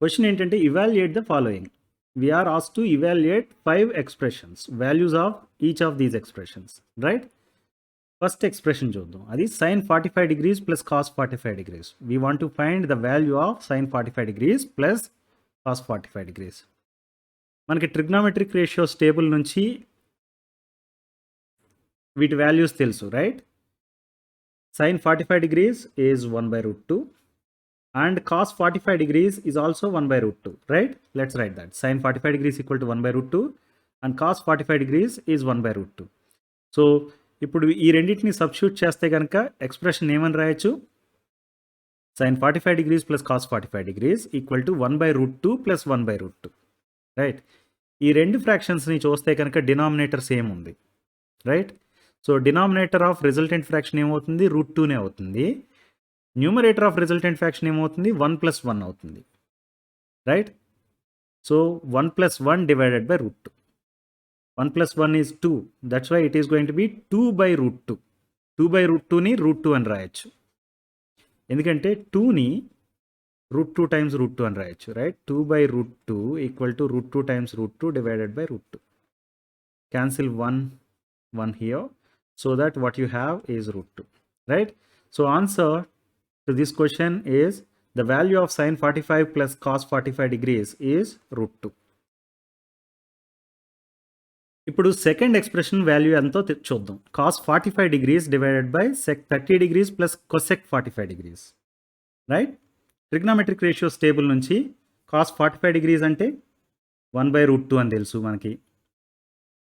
Question ఏంటంటే evaluate the following. We are asked to evaluate 5 expressions, values of each of these expressions, right? First expression చూద్దాం. అది sin 45 degrees plus cos 45 degrees. We want to find the value of sin 45 degrees plus cos 45 degrees. మనకి trigonometric ratios table నుంచి వీటి values తెలుసు, right? sin 45 degrees is 1 by root 2 and cos 45 degrees is also 1 by root 2, right? Let's write that. Sin 45 degrees equal to 1 by root 2 and cos 45 degrees is 1 by root 2. So ఇప్పుడు ఈ రెండింటిని substitute చేస్తే కనుక expression ఏమని రాయొచ్చు? sin 45 degrees plus cos 45 degrees equal to 1 by root 2 plus 1 by root 2, right? ఈ రెండు ఫ్రాక్షన్స్ని చూస్తే కనుక డినామినేటర్ సేమ్ ఉంది, right? So denominator of resultant fraction ఏమవుతుంది? రూట్ 2నే అవుతుంది. న్యూమరేటర్ ఆఫ్ రిజల్టెంట్ ఫ్రాక్షన్ ఏమవుతుంది? 1 plus 1 అవుతుంది, right? So 1 plus 1 divided by root 2. 1 plus 1 is 2. That's why it is going to be 2 by root 2. 2 by root 2ని root 2 అని రాయొచ్చు. ఎందుకంటే 2ని root 2 times root 2 అని రాయొచ్చు, right? 2 by root 2 equal to root 2 times root 2 divided by root 2. Cancel 1 here, so that what you have is root 2, right? So answer to this question is the value of sin 45 plus cos 45 degrees is root 2. ఇప్పుడు second expression value ఎంతో చూద్దాం. cos 45 degrees divided by sec 30 degrees plus cosec 45 degrees, right? Trigonometric ratios table నుంచి cos 45 degrees అంటే 1 by root 2 అని తెలుసు మనకి,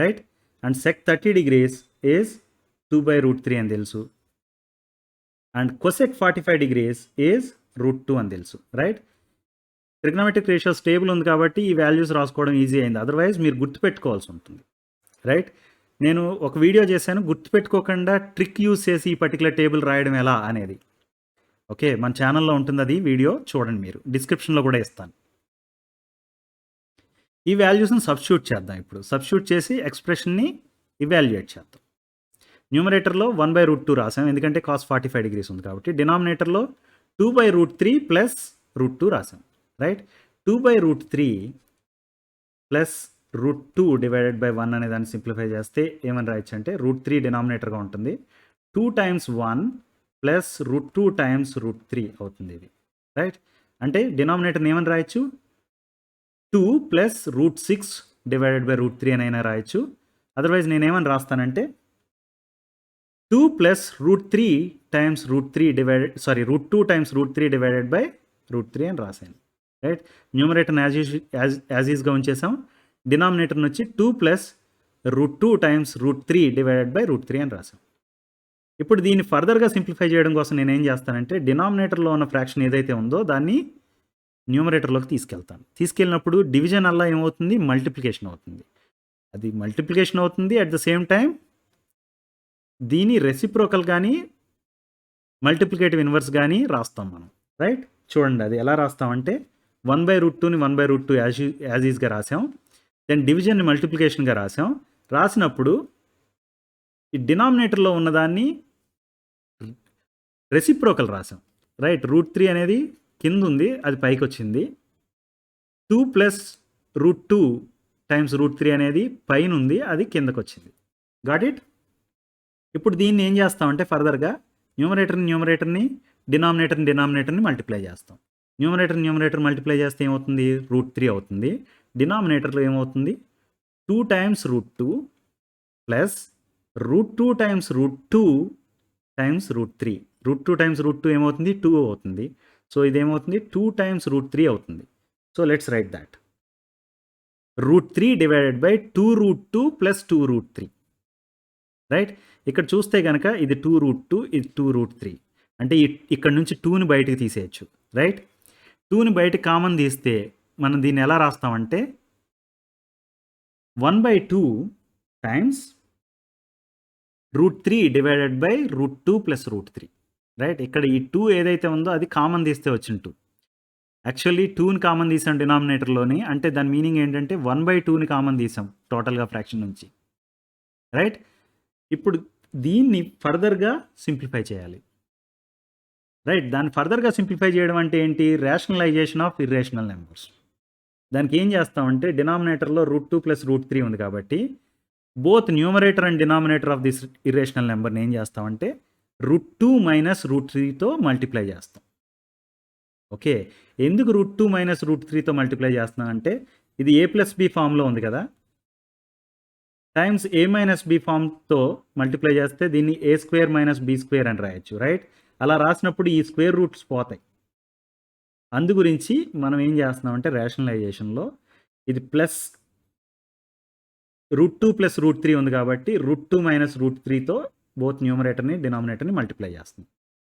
right? And sec 30 degrees is 2 by root 3 అని తెలుసు. And cosec 45 degrees is root 2 అని తెలుసు, రైట్? ట్రిగ్నోమెట్రిక్ రేషియోస్ టేబుల్ ఉంది కాబట్టి ఈ వాల్యూస్ రాసుకోవడం ఈజీ అయింది. అదర్వైజ్ మీరు గుర్తుపెట్టుకోవాల్సి ఉంటుంది, రైట్? నేను ఒక వీడియో చేశాను, గుర్తుపెట్టుకోకుండా ట్రిక్ యూజ్ చేసి ఈ పర్టికులర్ టేబుల్ రాయడం ఎలా అనేది. ఓకే, మన ఛానల్లో ఉంటుంది అది వీడియో, చూడండి మీరు, డిస్క్రిప్షన్లో కూడా ఇస్తాను. ఈ వాల్యూస్ని సబ్స్టిట్యూట్ చేద్దాం. ఇప్పుడు సబ్స్టిట్యూట్ చేసి ఎక్స్ప్రెషన్ని ఇవాల్యుయేట్ చేద్దాం. న్యూమరేటర్లో 1 by root 2 రాసాం, ఎందుకంటే cos 45 degrees ఉంది కాబట్టి. డినామినేటర్లో 2 by root 3 plus root 2 రాసాం, right? 2 by root 3 plus root 2 divided by 1 అనే దాన్ని సింప్లిఫై చేస్తే ఏమని రాయొచ్చు అంటే root 3 డినామినేటర్గా ఉంటుంది. 2 times 1 plus root 2 times root 3 అవుతుంది ఇది, రైట్? అంటే డినామినేటర్ని ఏమని రాయొచ్చు? 2 plus root 6 divided by root 3 అనైనా రాయొచ్చు. అదర్వైజ్ నేనేమని రాస్తానంటే 2 plus root 3 times root 3 divided, sorry, root 2 times root 3 divided by root 3 అని రాశాను, రైట్? న్యూమరేటర్ని యాజ్ ఈజ్గా ఉంచేసాం. డినామినేటర్ని వచ్చి 2 plus root 2 times root 3 divided by root 3 అని రాసాం. ఇప్పుడు దీన్ని ఫర్దర్గా సింప్లిఫై చేయడం కోసం నేను ఏం చేస్తానంటే డినామినేటర్లో ఉన్న ఫ్రాక్షన్ ఏదైతే ఉందో దాన్ని న్యూమరేటర్లోకి తీసుకెళ్తాను. తీసుకెళ్ళినప్పుడు డివిజన్ అలా ఏమవుతుంది? మల్టిప్లికేషన్ అవుతుంది. అది మల్టిప్లికేషన్ అవుతుంది, అట్ ద సేమ్ టైం దీని రెసిప్రోకల్ కానీ మల్టిప్లికేటివ్ ఇన్వర్స్ కానీ రాస్తాం మనం, రైట్? చూడండి అది ఎలా రాస్తామంటే 1 by root 2ని 1 by root 2 యాజ్ ఈజ్గా రాసాం. దెన్ డివిజన్ని మల్టిప్లికేషన్గా రాసాం. రాసినప్పుడు ఈ డినామినేటర్లో ఉన్నదాన్ని రెసిప్రోకల్ రాసాం, రైట్? root 3 అనేది కింద ఉంది, అది పైకి వచ్చింది. 2 plus root 2 times root 3 అనేది పైన ఉంది, అది కిందకు వచ్చింది. Got it? ఇప్పుడు దీన్ని ఏం చేస్తామంటే ఫర్దర్గా న్యూమరేటర్ని డినామినేటర్ని మల్టిప్లై చేస్తాం. న్యూమరేటర్ మల్టిప్లై చేస్తే ఏమవుతుంది? root 3 అవుతుంది. డినామినేటర్లో ఏమవుతుంది? 2 times root 2 plus root 2 times root 2 times root 3. root 2 times root 2 ఏమవుతుంది? 2 అవుతుంది. సో ఇదేమవుతుంది? 2 times root 3 అవుతుంది. So let's write that. root 3 divided by 2 root 2 plus 2 root 3, right? ఇక్కడ చూస్తే కనుక ఇది 2 root 2, ఇది 2 root 3. అంటే ఇక్కడ నుంచి 2ని బయటకు తీసేయచ్చు, రైట్? 2ని బయటకు కామన్ తీస్తే మనం దీన్ని ఎలా రాస్తామంటే 1 by 2 times root 3 divided by root 2 plus root 3, right? ఇక్కడ ఈ 2 ఏదైతే ఉందో అది కామన్ తీస్తే వచ్చిన 2. యాక్చువల్లీ 2ని కామన్ తీసాం డినామినేటర్లోని, అంటే దాని మీనింగ్ ఏంటంటే 1 by 2ని కామన్ తీసాం టోటల్గా ఫ్రాక్షన్ నుంచి, రైట్? ఇప్పుడు దీన్ని ఫర్దర్గా సింప్లిఫై చేయాలి, రైట్. దాన్ని ఫర్దర్గా సింప్లిఫై చేయడం అంటే ఏంటి? Rationalization of irrational numbers. దానికి ఏం చేస్తామంటే డినామినేటర్లో √2 + √3 ఉంది కాబట్టి both numerator and denominator of this irrational నెంబర్ని ఏం చేస్తామంటే √2 - √3తో మల్టిప్లై చేస్తాం. ఓకే. ఎందుకు √2 - √3తో మల్టిప్లై చేస్తున్నాం అంటే ఇది a+b ఫామ్లో ఉంది కదా, టైమ్స్ a - b ఫామ్తో మల్టిప్లై చేస్తే దీన్ని a² - b² అని రాయొచ్చు. రైట్. అలా రాసినప్పుడు ఈ స్క్వేర్ రూట్స్ పోతాయి. అందు గురించి మనం ఏం చేస్తున్నామంటే రేషనలైజేషన్లో ఇది ప్లస్ √2 + √3 ఉంది కాబట్టి √2 - √3తో బోత్ న్యూమరేటర్ని డినామినేటర్ని మల్టిప్లై చేస్తుంది.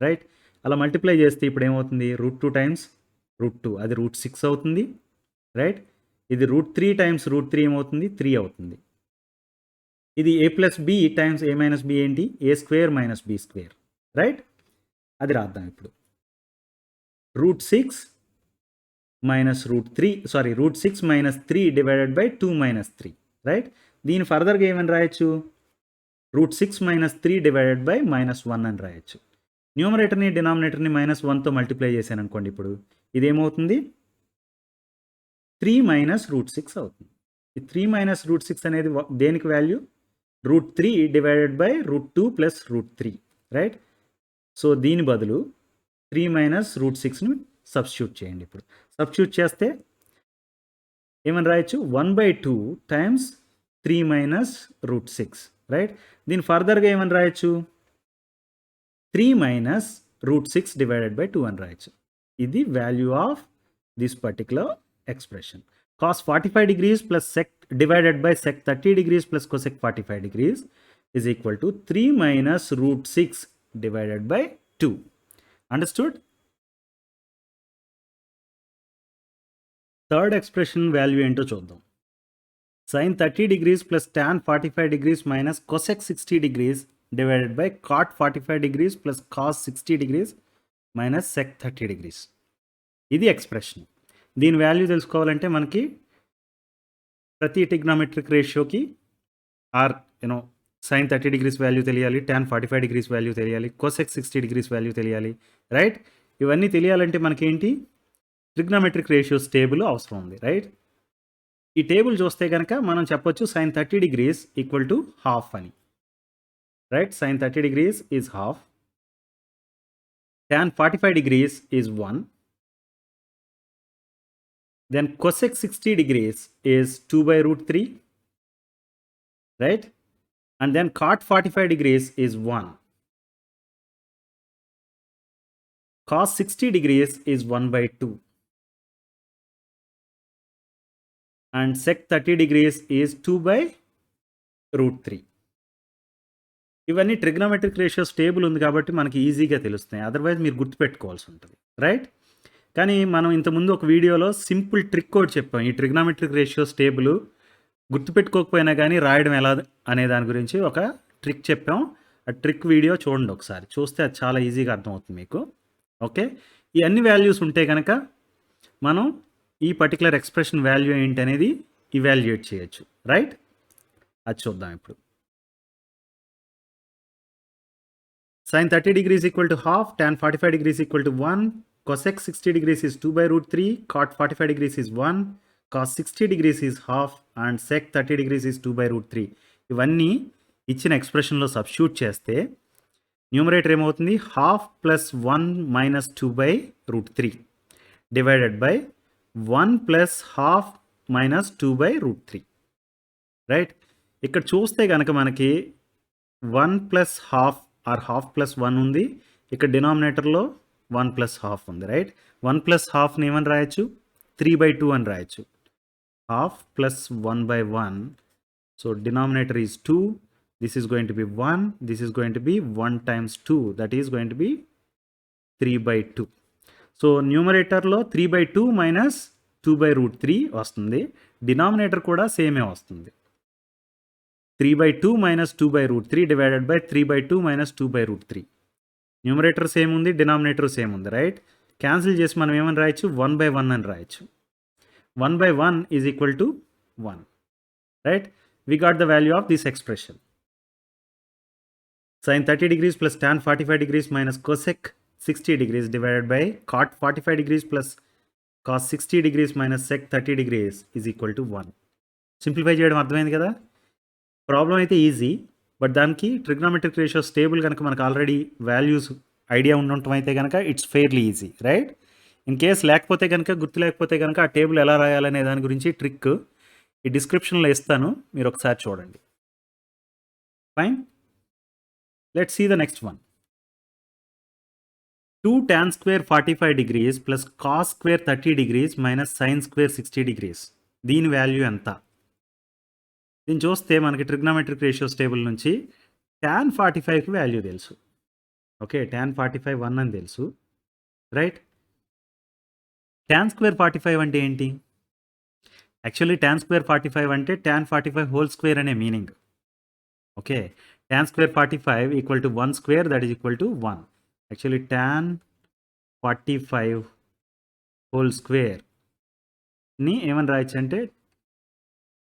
రైట్. అలా మల్టిప్లై చేస్తే ఇప్పుడు ఏమవుతుంది? √2 టైమ్స్ √2 అది √6 అవుతుంది. రైట్. ఇది √3 టైమ్స్ √3 ఏమవుతుంది? 3 అవుతుంది. ఇది a+b టైమ్స్ a - b ఏంటి? a² - b². రైట్. అది రాద్దాం ఇప్పుడు. √6 - 3 డివైడెడ్ బై 2 - 3. రైట్. దీని ఫర్దర్గా ఏమని రాయొచ్చు? √6 - 3 డివైడెడ్ బై -1 అని రాయొచ్చు. న్యూమరేటర్ని డినామినేటర్ని -1తో మల్టిప్లై చేశాను అనుకోండి. ఇప్పుడు ఇదేమవుతుంది? 3 - √6 అవుతుంది. ఈ 3 - √6 అనేది దేనికి value? √3 divided by √2 + √3. Right. So దీని బదులు 3 - √6ని సబ్స్టిట్యూట్ చేయండి. ఇప్పుడు సబ్స్టిట్యూట్ చేస్తే ఏమని రాయొచ్చు? 1/2 టైమ్స్ 3 - √6. రైట్. దీని ఫర్దర్గా ఏమని రాయొచ్చు? 3 - √6 డివైడెడ్ బై 2 అని రాయొచ్చు. ఇది value of this particular expression. cos 45 degrees plus sec divided by sec 30 degrees plus cosec 45 degrees is equal to 3 - √6 divided by 2. Understood? Third expression value ఏంటో చూద్దాం. sin 30 degrees plus tan 45 degrees minus cosec 60 degrees divided by cot 45 degrees plus cos 60 degrees minus sec 30 degrees. ఇది expression. దీని value తెలుసుకోవాలంటే మనకి ప్రతి trigonometric రేషియోకి or sin 30 degrees value తెలియాలి, tan 45 degrees value తెలియాలి, cosec 60 degrees వాల్యూ తెలియాలి. Right. ఇవన్నీ తెలియాలంటే మనకేంటి? ట్రిగ్నామెట్రిక్ రేషియోస్ టేబుల్ అవసరం ఉంది. రైట్. ఈ టేబుల్ చూస్తే కనుక మనం చెప్పొచ్చు sin 30 degrees equal to half అని. Right. sin 30 degrees is half. tan 45 degrees is 1. then cosec 60 degrees is 2/√3. Right. And then cot 45 degrees is 1. Cos 60 degrees is 1/2. And sec 30 degrees is 2/√3. ఇవన్నీ trigonometric ratios table ఉంది కాబట్టి మనకి ఈజీగా తెలుస్తాయి. Otherwise మీరు గుర్తుపెట్టుకోవాల్సి ఉంటుంది. Right. కానీ మనం ఇంతకుముందు ఒక వీడియోలో సింపుల్ ట్రిక్ కోడ్ చెప్పాం. ఈ ట్రిగ్నామెట్రిక్ రేషియోస్ టేబుల్ గుర్తుపెట్టుకోకపోయినా కానీ రాయడం ఎలా అనే దాని గురించి ఒక ట్రిక్ చెప్పాం. ఆ ట్రిక్ వీడియో చూడండి ఒకసారి. చూస్తే అది చాలా ఈజీగా అర్థమవుతుంది మీకు. ఓకే. ఈ అన్ని వాల్యూస్ ఉంటే కనుక మనం ఈ పర్టికులర్ ఎక్స్ప్రెషన్ వాల్యూ ఏంటి అనేది ఇవాల్యుయేట్ చేయొచ్చు. రైట్. అది చూద్దాం ఇప్పుడు. sin 30 degrees equal to half, tan 45 degrees equal to 1, cosec 60 degrees is 2/√3, cot 45 degrees is 1, cos 60 degrees is half and sec 30 degrees is 2/√3. ఇవన్నీ ఇచ్చిన ఎక్స్ప్రెషన్లో సబ్స్టిట్యూట్ చేస్తే న్యూమరేటర్ ఏమవుతుంది? Half plus 1 - 2/√3 divided by 1 plus half minus 2/√3. Right. ఇక్కడ చూస్తే కనుక మనకి 1 plus half or half plus 1 ఉంది. ఇక్కడ డినామినేటర్లో 1 ప్లస్ హాఫ్ ఉంది. రైట్. 1 ప్లస్ హాఫ్ని ఏమని రాయొచ్చు? 3/2 అని రాయొచ్చు. Half plus 1/1. So denominator is 2. This is going to be 1. This is going to be 1 times 2. That is going to be 3/2. So న్యూమరేటర్లో 3/2 minus 2/√3 వస్తుంది. Denominator కూడా సేమే వస్తుంది. 3/2 minus 2/√3 divided by 3/2 minus 2/√3. Numerator same ఉంది, డినామినేటర్ సేమ్ ఉంది. Right. Cancel చేసి మనం ఏమని రాయొచ్చు? 1/1 అని రాయొచ్చు. 1/1 is equal to 1. Right. We got the value of this expression. sin 30 degrees plus tan 45 degrees minus cosec 60 degrees divided by cot 45 degrees plus cos 60 degrees minus sec 30 degrees is equal to 1. Simplify చేయడం అర్థమైంది కదా. Problem అయితే easy, but దానికి trigonometric ratio stable కనుక మనకు already values idea ఉండటం అయితే కనుక it's fairly easy, right. In case లేకపోతే కనుక, గుర్తు లేకపోతే కనుక ఆ టేబుల్ ఎలా రాయాలనే దాని గురించి ట్రిక్ ఈ డిస్క్రిప్షన్లో ఇస్తాను, మీరు ఒకసారి చూడండి. Fine, let's see the next one. 2 tan square 45 degrees plus cos square 30 degrees minus sin square 60 degrees. దీని వాల్యూ ఎంత? దీన్ని చూస్తే మనకి ట్రిగ్నోమెట్రిక్ రేషియోస్ టేబుల్ నుంచి tan 45కి వాల్యూ తెలుసు. ఓకే, tan 45 1 అని తెలుసు, రైట్. tan square 45 అంటే ఏంటి? యాక్చువల్లీ tan square 45 అంటే tan 45 హోల్ స్క్వేర్ అనే meaning. Okay, tan square 45 equal to 1 square, that is equal to 1. Actually tan 45 whole స్క్వేర్ని ఏమని రాయొచ్చు అంటే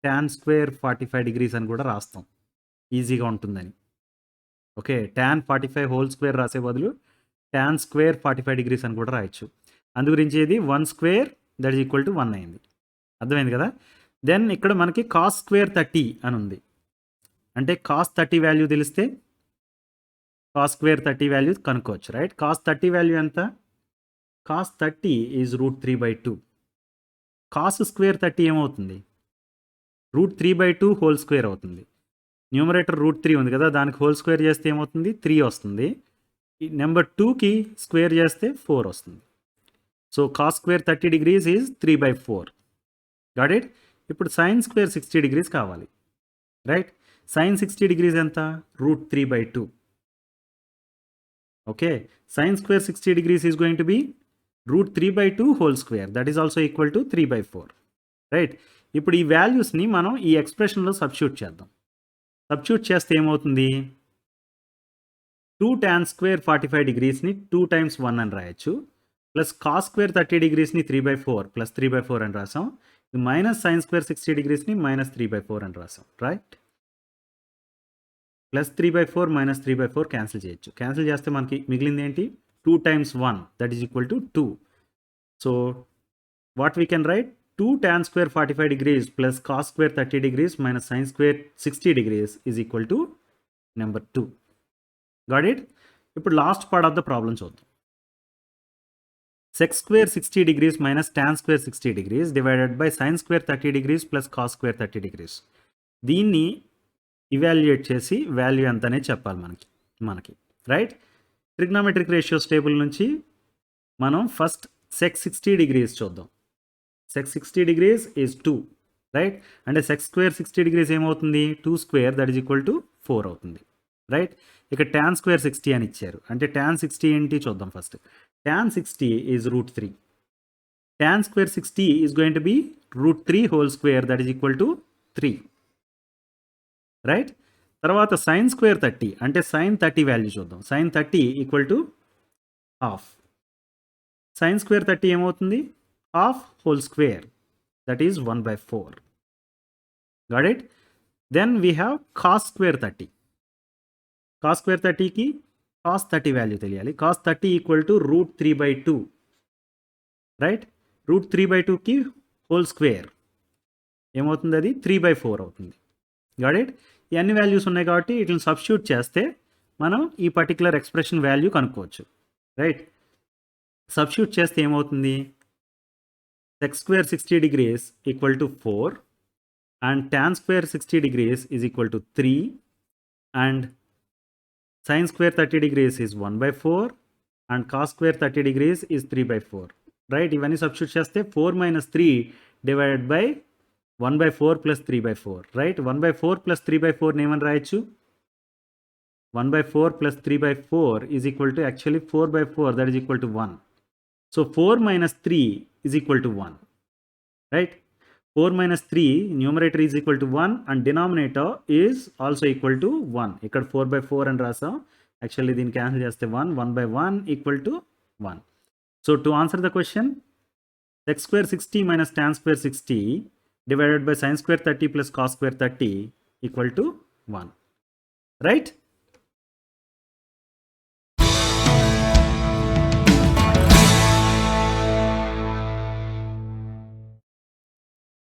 tan స్క్వేర్ 45 డిగ్రీస్ అని కూడా రాస్తాం, ఈజీగా ఉంటుందని. ఓకే, tan 45 హోల్ స్క్వేర్ రాసే బదులు tan స్క్వేర్ 45 డిగ్రీస్ అని కూడా రాయొచ్చు. అందు గురించి ఇది 1 square that is equal to 1 అయింది. అర్థమైంది కదా. దెన్ ఇక్కడ మనకి కాస్ స్క్వేర్ 30 అని ఉంది, అంటే కాస్ 30 వాల్యూ తెలిస్తే కాస్ స్క్వేర్ 30 వాల్యూ కనుక్కోవచ్చు, రైట్. కాస్ 30 వాల్యూ ఎంత? Cos 30 is √3/2. కాస్ స్క్వేర్ 30 ఏమవుతుంది? √3/2 హోల్ స్క్వేర్ అవుతుంది. న్యూమరేటర్ √3 ఉంది కదా, దానికి హోల్ స్క్వేర్ చేస్తే ఏమవుతుంది? 3 వస్తుంది. నెంబర్ 2కి స్క్వేర్ చేస్తే 4 వస్తుంది. So cos square 30 degrees is 3/4. Got it. ఇప్పుడు సైన్ స్క్వేర్ 60 డిగ్రీస్ కావాలి, రైట్. సైన్ 60 డిగ్రీస్ ఎంత? √3/2. Okay, sine square 60 degrees is going to be √3/2 whole square, that is also equal to 3/4, right. ఇప్పుడు ఈ వాల్యూస్ని మనం ఈ ఎక్స్ప్రెషన్లో సబ్స్టిట్యూట్ చేద్దాం. సబ్స్టిట్యూట్ చేస్తే ఏమవుతుంది? 2 tan స్క్వేర్ 45 డిగ్రీస్ని 2 times 1 అని రాయొచ్చు, ప్లస్ కాస్ స్క్వేర్ 30 డిగ్రీస్ని 3/4 ప్లస్ 3/4 అని రాసాం, మైనస్ సైన్ స్క్వేర్ 60 డిగ్రీస్ని మైనస్ 3/4 అని రాసాం, రైట్. ప్లస్ 3/4 మైనస్ 3/4 క్యాన్సిల్ చేయొచ్చు. క్యాన్సిల్ చేస్తే మనకి మిగిలింది ఏంటి? 2 times 1 that is equal to 2. So what we can write? 2 tan square 45 degrees plus cos square 30 degrees minus sin square 60 degrees is equal to number 2. Got it? ఇప్పుడు last part of the problem చూద్దాం. sec square 60 degrees minus tan square 60 degrees divided by sin square 30 degrees plus cos square 30 degrees. దీన్ని evaluate చేసి value ఎంత అనేది చెప్పాలి మనకి, right. Trigonometric ratios table నుంచి మనం ఫస్ట్ sec 60 degrees చూద్దాం. sec 60 degrees is 2, right. అంటే sec square 60 degrees ఏమవుతుంది? 2 square that is equal to 4 అవుతుంది, రైట్. ఇక tan స్క్వేర్ 60 అని ఇచ్చారు, అంటే tan 60 ఏంటి చూద్దాం first. tan 60 is √3. tan square 60 is going to be √3 whole square that is equal to 3, right. తర్వాత sin స్క్వేర్ 30 అంటే sin 30 వాల్యూ చూద్దాం. sin 30 equal to half. sin square 30 ఏమవుతుంది? half whole square, that is 1/4. Got it? Then we have cos square 30. Cos square 30కి cos 30 value తెలియాలి. cos 30 equal to √3/2, right. √3/2కి whole square ఏమవుతుంది? అది 3/4 అవుతుంది. Got it. ఈ అన్ని వాల్యూస్ ఉన్నాయి కాబట్టి వీటిని సబ్స్టిట్యూట్ చేస్తే మనం ఈ పర్టికులర్ ఎక్స్ప్రెషన్ వాల్యూ కనుక్కోవచ్చు, రైట్. సబ్స్టిట్యూట్ చేస్తే ఏమవుతుంది? sec square 60 degrees equal to 4 and tan square 60 degrees is equal to 3 and sin square 30 degrees is 1/4 and cos square 30 degrees is 3/4, right. ఇవన్నీ సబ్స్టిట్యూట్ చేస్తే 4 minus 3 divided by 1/4 plus 3/4, right. 1/4 plus 3/4 ఏమని రాయొచ్చు? 1/4 plus 3/4 is equal to actually 4/4 that is equal to 1. So 4 minus 3 is equal to 1, right. 4 minus 3 numerator is equal to 1 and denominator is also equal to 1. ఇక్కడ 4/4 అని రాసాం, actually దీన్ని cancel చేస్తే 1, 1/1 equal to 1. So to answer the question, sec square 60 minus tan square 60 divided by sin square 30 plus cos square 30 equal to 1, right.